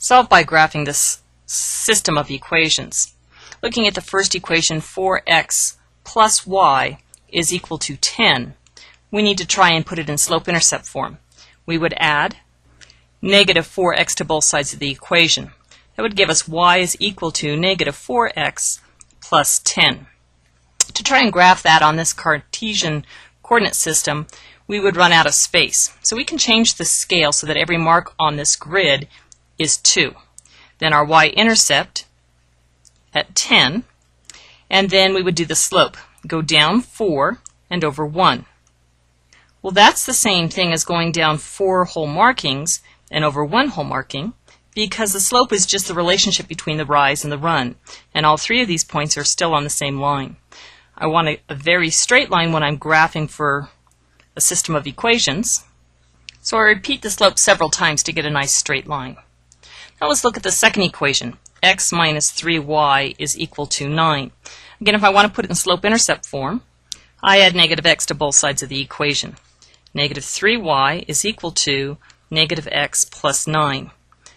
Solve by graphing this system of equations. Looking at the first equation, 4x plus y is equal to 10. We need to try and put it in slope-intercept form. We would add negative 4x to both sides of the equation. That would give us y is equal to negative 4x plus 10. To try and graph that on this Cartesian coordinate system, we would run out of space. So we can change the scale so that every mark on this grid is 2. Then our y-intercept at 10, and then we would do the slope. Go down 4 and over 1. Well, that's the same thing as going down 4 whole markings and over 1 whole marking, because the slope is just the relationship between the rise and the run, and all 3 of these points are still on the same line. I want a very straight line when I'm graphing for a system of equations, so I repeat the slope several times to get a nice straight line. Now let's look at the second equation. X minus 3y is equal to 9. Again, if I want to put it in slope-intercept form, I add negative x to both sides of the equation. Negative 3y is equal to negative x plus 9.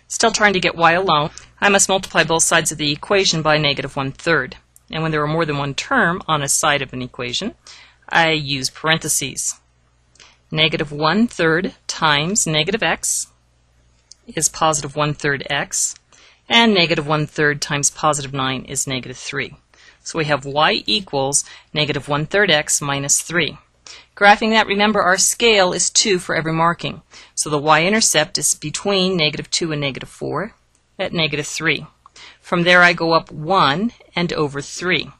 Still trying to get y alone, I must multiply both sides of the equation by negative 1/3. And when there are more than one term on a side of an equation, I use parentheses. Negative 1/3 times negative x is positive 1/3 x, and negative 1/3 times positive 9 is negative 3. So we have y equals negative 1/3 x minus 3. Graphing that, remember our scale is 2 for every marking. So the y-intercept is between negative 2 and negative 4 at negative 3. From there I go up 1 and over 3.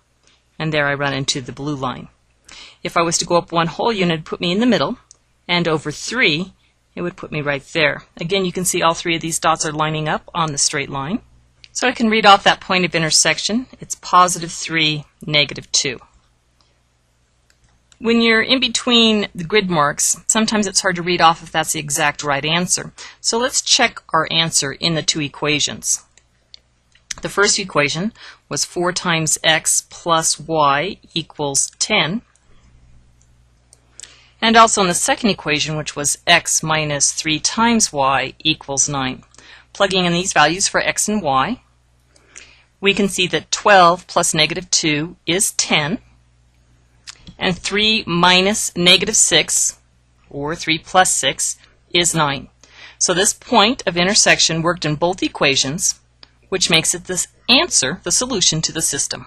And there I run into the blue line. If I was to go up 1 whole unit, it would put me in the middle, and over 3, it would put me right there. Again, you can see all 3 of these dots are lining up on the straight line. So I can read off that point of intersection. It's positive 3, negative 2. When you're in between the grid marks, sometimes it's hard to read off if that's the exact right answer. So let's check our answer in the 2 equations. The first equation was 4 times x plus y equals 10. And also in the second equation, which was x minus 3 times y equals 9. Plugging in these values for x and y, we can see that 12 plus negative 2 is 10. And 3 minus negative 6, or 3 plus 6, is 9. So this point of intersection worked in both equations, which makes it the answer, the solution to the system.